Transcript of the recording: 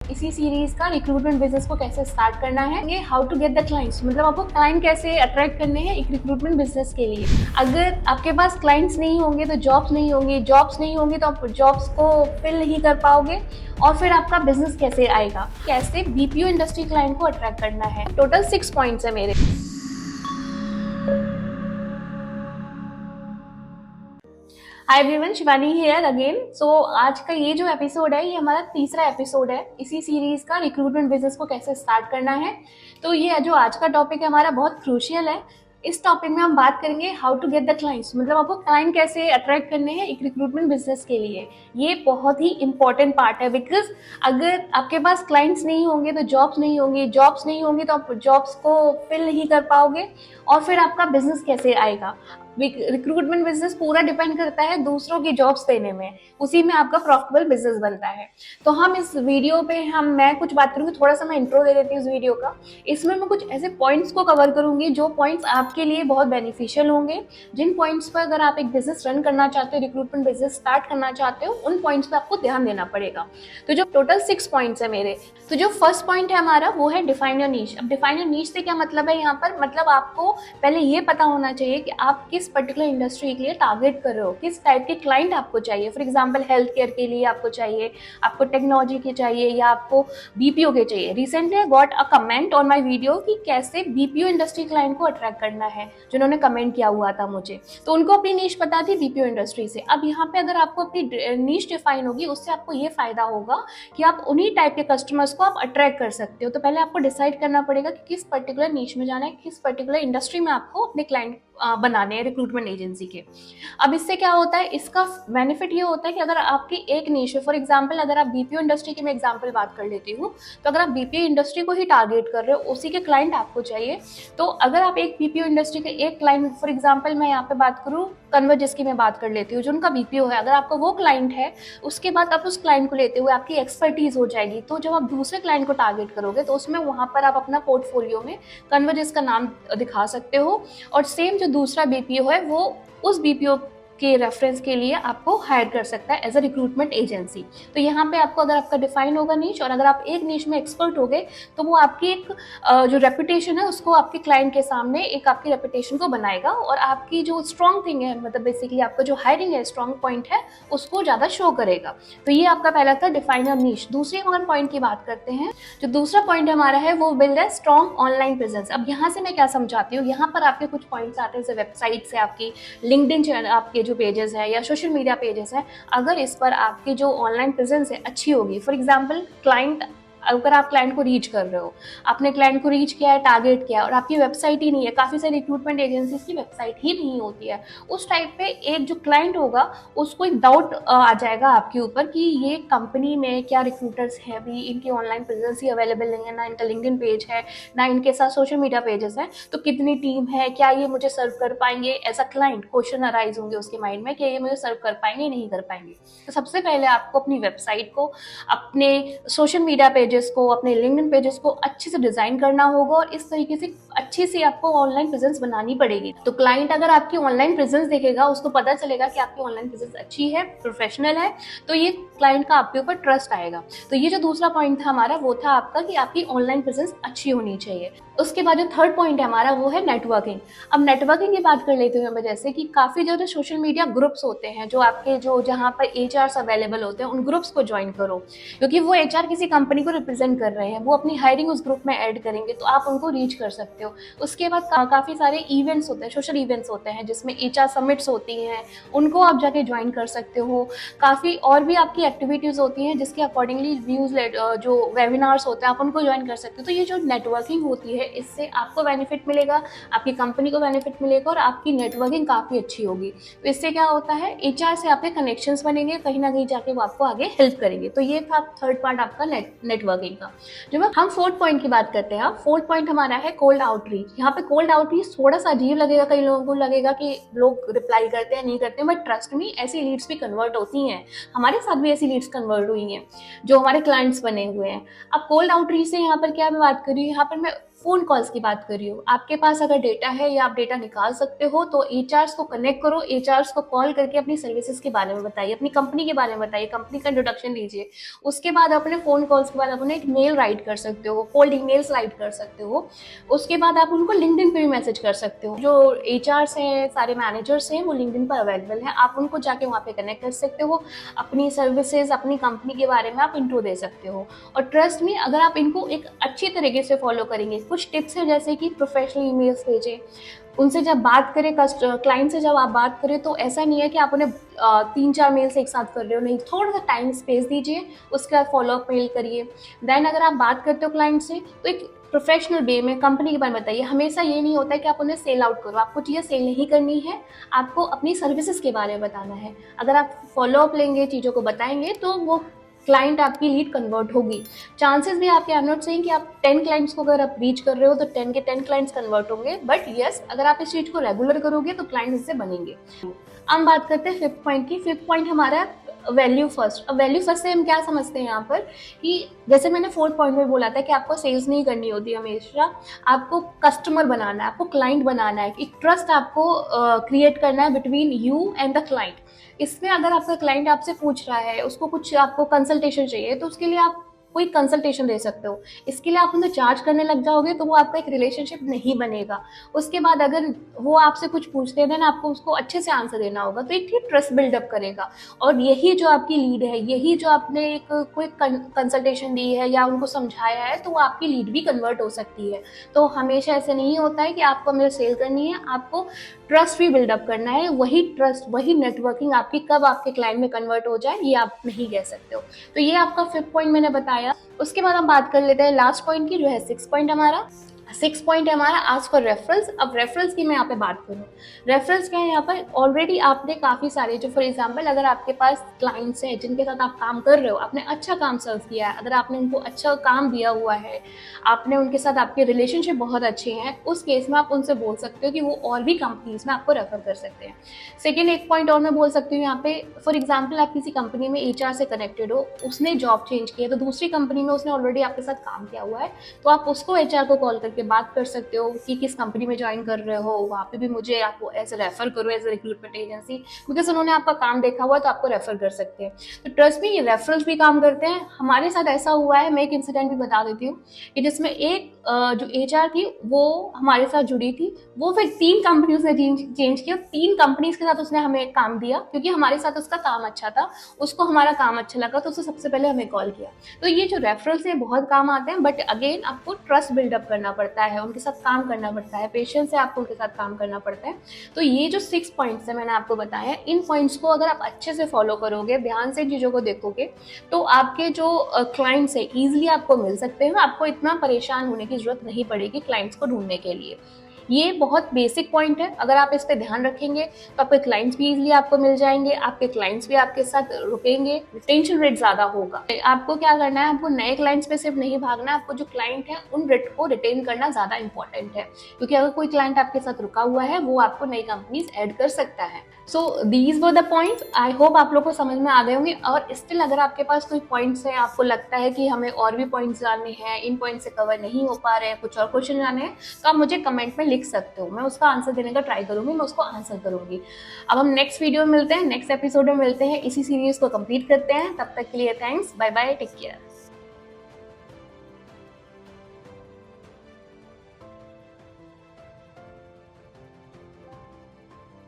इसी सीरीज का recruitment business को कैसे स्टार्ट करना है, ये how to get the clients, मतलब आपको क्लाइंट कैसे अट्रैक्ट करने हैं एक रिक्रूटमेंट बिजनेस के लिए। अगर आपके पास क्लाइंट्स नहीं होंगे तो जॉब्स नहीं होंगी, जॉब्स नहीं होंगी तो आप जॉब्स को फिल नहीं कर पाओगे और फिर आपका बिजनेस कैसे आएगा। कैसे बीपीओ इंडस्ट्री क्लाइंट को अट्रैक्ट करना है। टोटल 6 पॉइंट्स है मेरे। Hi everyone, Shivani here again. So आज का ये जो एपिसोड है ये हमारा तीसरा एपिसोड है इसी सीरीज का रिक्रूटमेंट बिजनेस को कैसे स्टार्ट करना है। तो ये जो आज का टॉपिक है हमारा बहुत क्रूशियल है। इस टॉपिक में हम बात करेंगे how to get the clients, मतलब आपको क्लाइंट कैसे अट्रैक्ट करने हैं एक रिक्रूटमेंट बिजनेस के लिए। ये बहुत ही इंपॉर्टेंट पार्ट है बिकॉज अगर आपके पास क्लाइंट्स नहीं होंगे तो जॉब्स नहीं होंगी, जॉब्स नहीं होंगी तो आप जॉब्स को फिल नहीं कर पाओगे और फिर आपका बिजनेस कैसे आएगा। रिक्रूटमेंट बिजनेस पूरा डिपेंड करता है दूसरों की जॉब्स देने में, उसी में आपका प्रॉफिटेबल बिजनेस बनता है। तो हम इस वीडियो पे मैं कुछ बात करूँगी, थोड़ा सा मैं इंट्रो दे देती हूँ इस वीडियो का। इसमें मैं कुछ ऐसे पॉइंट्स को कवर करूँगी जो पॉइंट्स आपके लिए बहुत बेनिफिशियल होंगे। जिन पॉइंट्स पर अगर आप एक बिजनेस रन करना चाहते हो, रिक्रूटमेंट बिजनेस स्टार्ट करना चाहते हो, उन पॉइंट्स पर आपको ध्यान देना पड़ेगा। तो जो टोटल 6 पॉइंट्स है मेरे, तो जो फर्स्ट पॉइंट है हमारा वो है डिफाइन योर नीश। अब डिफाइन योर नीश से क्या मतलब है यहाँ पर, मतलब आपको पहले ये पता होना चाहिए कि आप किस पर्टिकुलर इंडस्ट्री के लिए टारगेट कर रहे हो, किस टाइप के क्लाइंट आपको चाहिए। फॉर एग्जांपल हेल्थ केयर के लिए आपको चाहिए, आपको टेक्नोलॉजी के चाहिए या आपको बीपीओ के चाहिए। Recently I got a comment on my video कि कैसे बीपीओ इंडस्ट्री क्लाइंट को अट्रैक्ट करना है, जिन्होंने कमेंट किया हुआ था मुझे। तो उनको अपनी नीश पता थी बीपीओ इंडस्ट्री से। अब यहाँ पे अगर आपको अपनी नीश डिफाइन होगी, उससे आपको ये फायदा होगा कि आप उन्हीं टाइप के कस्टमर्स को आप अट्रैक्ट कर सकते हो। तो पहले आपको डिसाइड करना पड़ेगा कि किस पर्टिकुलर नीश में जाना है, किस पर्टिकुलर इंडस्ट्री में आपको अपने क्लाइंट बनाने हैं रिक्रूटमेंट एजेंसी के। अब इससे क्या होता है, इसका बेनिफिट ये होता है कि अगर आपकी एक नीश है, फॉर एग्जांपल अगर आप बीपीओ इंडस्ट्री की मैं एग्जांपल बात कर लेती हूँ, तो अगर आप बीपीओ इंडस्ट्री को ही टारगेट कर रहे हो, उसी के क्लाइंट आपको चाहिए, तो अगर आप एक बीपीओ इंडस्ट्री के एक क्लाइंट, फॉर एग्जांपल मैं यहाँ पे बात करूँ कन्वर्जेस की मैं बात कर लेती हूँ, जो उनका बीपीओ है, अगर आपका वो क्लाइंट है, उसके बाद आप उस क्लाइंट को लेते हुए आपकी एक्सपर्टीज हो जाएगी। तो जब आप दूसरे क्लाइंट को टारगेट करोगे तो उसमें वहाँ पर आप अपना पोर्टफोलियो में कन्वर्जेस का नाम दिखा सकते हो और सेम जो दूसरा बीपीओ है वो उस बीपीओ के रेफरेंस के लिए आपको हायर कर सकता है एज अ रिक्रूटमेंट एजेंसी। तो यहाँ पे आपको अगर आपका डिफाइन होगा नीश और अगर आप एक नीश में एक्सपर्ट हो गए तो वो आपकी एक जो रेपुटेशन है उसको आपके क्लाइंट के सामने एक आपकी रेपुटेशन को बनाएगा और आपकी जो स्ट्रॉन्ग थिंग है, मतलब बेसिकली आपका जो हायरिंग है, स्ट्रॉन्ग पॉइंट है, उसको ज़्यादा शो करेगा। तो ये आपका पहला था डिफाइन योर नीश। दूसरे अगर पॉइंट की बात करते हैं, जो दूसरा पॉइंट हमारा है वो बिल्ड है स्ट्रॉन्ग ऑनलाइन प्रेजेंस। अब यहाँ से मैं क्या समझाती हूँ, यहाँ पर आपके कुछ पॉइंट्स आते हैं जैसे वेबसाइट से आपकी लिंक्डइन चैनल, आपके जो पेजेस है या सोशल मीडिया पेजेस है, अगर इस पर आपकी जो ऑनलाइन प्रेजेंस है अच्छी होगी। फॉर एग्जांपल क्लाइंट, अगर आप क्लाइंट को रीच कर रहे हो, आपने क्लाइंट को रीच किया है, टारगेट किया है और आपकी वेबसाइट ही नहीं है, काफ़ी सारी रिक्रूटमेंट एजेंसीज की वेबसाइट ही नहीं होती है, उस टाइप पे एक जो क्लाइंट होगा उसको एक डाउट आ जाएगा आपके ऊपर कि ये कंपनी में क्या रिक्रूटर्स हैं भी, इनकी ऑनलाइन प्रेजेंस ही अवेलेबल नहीं है, ना इनका लिंक्डइन पेज है, ना इनके साथ सोशल मीडिया पेजेस हैं, तो कितनी टीम है, क्या ये मुझे सर्व कर पाएंगे। As a client question arise होंगे उसके माइंड में कि ये मुझे सर्व कर पाएंगे नहीं कर पाएंगे। तो सबसे पहले आपको अपनी वेबसाइट को, अपने सोशल मीडिया पेजेस को, अपने लिंक्डइन पेजेस को अच्छे से डिजाइन करना होगा और इस तरीके से अच्छी सी आपको ऑनलाइन प्रेजेंस बनानी पड़ेगी। तो क्लाइंट अगर आपकी ऑनलाइन प्रेजेंस देखेगा, उसको पता चलेगा कि आपकी ऑनलाइन प्रेजेंस अच्छी है, प्रोफेशनल है, तो ये क्लाइंट का आपके ऊपर ट्रस्ट आएगा। तो ये जो दूसरा पॉइंट था हमारा वो था आपका कि आपकी ऑनलाइन प्रेजेंस अच्छी होनी चाहिए। उसके बाद जो थर्ड पॉइंट है हमारा वो है नेटवर्किंग। अब नेटवर्किंग की बात कर लेते हुए मैं, जैसे कि काफ़ी जो सोशल मीडिया ग्रुप्स होते हैं जो आपके जो जहाँ पर एचआर्स अवेलेबल होते हैं, उन ग्रुप्स को ज्वाइन करो, क्योंकि वो एचआर किसी कंपनी को रिप्रेजेंट कर रहे हैं, वो अपनी हायरिंग उस ग्रुप में ऐड करेंगे तो आप उनको रीच कर सकते हो। उसके बाद काफ़ी सारे इवेंट्स होते हैं, सोशल इवेंट्स होते हैं जिसमें एचआर समिट्स होती हैं, उनको आप जाके ज्वाइन कर सकते हो। काफ़ी और भी आपकी एक्टिविटीज़ होती हैं जिसके अकॉर्डिंगली व्यूज़ जो वेबिनार्स होते हैं आप उनको ज्वाइन कर सकते हो। तो ये जो नेटवर्किंग होती है इससे आपको बेनिफिट मिलेगा, आपकी कंपनी को बेनिफिट मिलेगा और आपकी नेटवर्किंग काफ़ी अच्छी होगी। तो इससे क्या होता है, एचआर से आपके कनेक्शंस बनेंगे, कहीं ना कहीं जाके वो आपको आगे हेल्प करेंगे। तो ये था थर्ड पार्ट आपका नेटवर्किंग का। जो हम फोर्थ पॉइंट की बात करते हैं, फोर्थ पॉइंट हमारा है कोल्ड आउटरीच। यहाँ पे कोल्ड आउटरीच थोड़ा सा अजीब लगेगा, कई लोगों को लगेगा कि लोग रिप्लाई करते हैं नहीं करते, बट ट्रस्ट मी ऐसी लीड्स भी कन्वर्ट होती हैं, हमारे साथ भी ऐसी लीड्स कन्वर्ट हुई हैं जो हमारे क्लाइंट्स बने हुए हैं। अब कोल्ड आउटरीच से यहाँ पर क्या मैं बात कर रही हूँ, यहाँ पर मैं फ़ोन कॉल्स की बात कर रही हूँ। आपके पास अगर डेटा है या आप डेटा निकाल सकते हो तो एचआर्स को कनेक्ट करो, एचआर्स को कॉल करके अपनी सर्विसेज़ के बारे में बताइए, अपनी कंपनी के बारे में बताइए, कंपनी का इंट्रोडक्शन दीजिए। उसके बाद अपने फ़ोन कॉल्स के बाद आप उन्हें एक मेल राइट कर सकते हो, कोल्ड ईमेल्स राइट कर सकते हो। उसके बाद आप उनको लिंक्डइन पे भी मैसेज कर सकते हो। जो एचआर्स हैं, सारे मैनेजर्स हैं, वो लिंक्डइन पर अवेलेबल हैं। आप उनको जाके वहाँ पे कनेक्ट कर सकते हो। अपनी सर्विसेज़, अपनी कंपनी के बारे में आप इंट्रो दे सकते हो। और ट्रस्ट में अगर आप इनको एक अच्छी तरीके से फॉलो करेंगे, कुछ टिप्स हैं जैसे कि प्रोफेशनल ईमेल्स भेजें, उनसे जब बात करें, क्लाइंट से जब आप बात करें तो ऐसा नहीं है कि आप उन्हें 3-4 मेल्स एक साथ कर रहे हो, नहीं, थोड़ा सा टाइम स्पेस दीजिए, उसके बाद फॉलोअप मेल करिए। देन अगर आप बात करते हो क्लाइंट से तो एक प्रोफेशनल वे में कंपनी के बारे में बताइए। हमेशा ये नहीं होता है कि आप उन्हें सेल आउट करो, आपको चीज़ें सेल नहीं करनी है, आपको अपनी सर्विसेज के बारे में बताना है। अगर आप फॉलोअप लेंगे, चीज़ों को बताएंगे तो वो क्लाइंट आपकी लीड कन्वर्ट होगी। चांसेस भी आपके, आई एम नॉट सेइंग कि आप 10 क्लाइंट्स को अगर आप रीच कर रहे हो तो 10 के 10 क्लाइंट्स कन्वर्ट होंगे, बट यस, अगर आप इस चीज़ को रेगुलर करोगे तो क्लाइंट्स इससे बनेंगे। अब बात करते हैं फिफ्थ पॉइंट की। फिफ्थ पॉइंट हमारा वैल्यू फर्स्ट। अब वैल्यू फर्स्ट से हम क्या समझते हैं यहाँ पर कि जैसे मैंने फोर्थ पॉइंट में बोला था कि आपको सेल्स नहीं करनी होती हमेशा, आपको कस्टमर बनाना है, आपको क्लाइंट बनाना है, एक ट्रस्ट आपको क्रिएट करना है between you and the client. इसमें अगर आपका क्लाइंट आपसे पूछ रहा है, उसको कुछ आपको कंसल्टेशन चाहिए, तो उसके लिए आप कोई कंसल्टेशन दे सकते हो। इसके लिए आप उन्हें चार्ज करने लग जाओगे तो वो आपका एक रिलेशनशिप नहीं बनेगा। उसके बाद अगर वो आपसे कुछ पूछते हैं देन आपको उसको अच्छे से आंसर देना होगा, तो एक ट्रस्ट बिल्डअप करेगा। और यही जो आपकी लीड है, यही जो आपने एक कोई कंसल्टेशन दी है या उनको समझाया है, तो वो आपकी लीड भी कन्वर्ट हो सकती है। तो हमेशा ऐसे नहीं होता है कि आपको मेरे सेल करनी है, आपको ट्रस्ट भी बिल्डअप करना है। वही ट्रस्ट, वही नेटवर्किंग आपकी कब आपके क्लाइंट में कन्वर्ट हो जाए ये आप नहीं कह सकते हो। तो ये आपका फिफ्थ पॉइंट मैंने बताया। उसके बाद हम बात कर लेते हैं लास्ट पॉइंट की, जो है सिक्स पॉइंट हमारा। सिक्स पॉइंट है हमारा आस्क फॉर रेफरल्स। अब रेफरल्स की मैं यहाँ पे बात करूँ, रेफरल्स क्या है यहाँ पर, ऑलरेडी आपने काफ़ी सारे, जो फॉर एग्जांपल अगर आपके पास क्लाइंट्स हैं जिनके साथ आप काम कर रहे हो, आपने अच्छा काम सर्व किया है, अगर आपने उनको अच्छा काम दिया हुआ है, आपने उनके साथ, आपके रिलेशनशिप बहुत अच्छे हैं, उस केस में आप उनसे बोल सकते हो कि वो और भी कंपनीज में आपको रेफर कर सकते हैं। सेकेंड एक पॉइंट और मैं बोल सकती हूँ यहाँ पे, फॉर एग्जाम्पल आप किसी कंपनी में एचआर से कनेक्टेड हो, उसने जॉब चेंज की है, तो दूसरी कंपनी में उसने ऑलरेडी आपके साथ काम किया हुआ है, तो आप उसको एचआर को कॉल करके बात कर सकते हो कि किस कंपनी में ज्वाइन कर रहे हो, वहाँ पे भी मुझे आपको ऐसे रेफर करो as a recruitment agency, because उन्होंने आपका काम देखा हुआ है तो आपको रेफर कर सकते हैं। तो ट्रस्ट में ये रेफरल्स भी काम करते हैं। हमारे साथ ऐसा हुआ है, मैं एक इंसिडेंट भी बता देती हूँ कि जिसमें एक जो एचआर थी वो हमारे साथ जुड़ी थी, वो फिर 3 कंपनी उसने चेंज किया, 3 कंपनीज के साथ उसने हमें काम दिया क्योंकि हमारे साथ उसका काम अच्छा था, उसको हमारा काम अच्छा लगा, तो उसने सबसे पहले हमें कॉल किया। तो ये जो रेफरल्स है बहुत काम आते हैं, बट अगेन आपको ट्रस्ट बिल्डअप करना पड़ता है, उनके साथ काम करना पड़ता है, पेशेंस से आपको उनके साथ काम करना पड़ता है। तो ये जो 6 पॉइंट्स है मैंने आपको बताया, इन पॉइंट्स को अगर आप अच्छे से फॉलो करोगे, ध्यान से चीज़ों को देखोगे, तो आपके जो क्लाइंट्स है ईजिली आपको मिल सकते हैं। आपको इतना परेशान होने की जरूरत नहीं पड़ेगी क्लाइंट्स को ढूंढने के लिए। ये बहुत बेसिक पॉइंट है, अगर आप इस पे ध्यान रखेंगे तो आपके क्लाइंट्स भी इजीली आपको मिल जाएंगे, आपके क्लाइंट्स भी आपके साथ रुकेंगे, रिटेंशन रेट ज़्यादा होगा। आपको क्या करना है, आपको नए क्लाइंट्स पे सिर्फ नहीं भागना है, आपको जो क्लाइंट है उन रेट को रिटेन करना ज़्यादा इंपॉर्टेंट है, क्योंकि अगर कोई क्लाइंट आपके साथ रुका हुआ है वो आपको नई कंपनीज ऐड कर सकता है। So these were the points. I hope आप लोग को समझ में आ गए होंगे। और स्टिल अगर आपके पास कोई पॉइंट्स हैं, आपको लगता है कि हमें और भी पॉइंट्स जानने हैं, इन पॉइंट से कवर नहीं हो पा रहे हैं, कुछ और क्वेश्चन जानने हैं, तो आप मुझे कमेंट में लिख सकते हो, मैं उसका आंसर देने का ट्राई करूंगी, मैं उसको आंसर करूंगी। अब हम नेक्स्ट वीडियो में मिलते हैं, नेक्स्ट एपिसोड में मिलते हैं, इसी सीरीज को कंप्लीट करते हैं। तब तक के लिए thanks, bye bye, take care.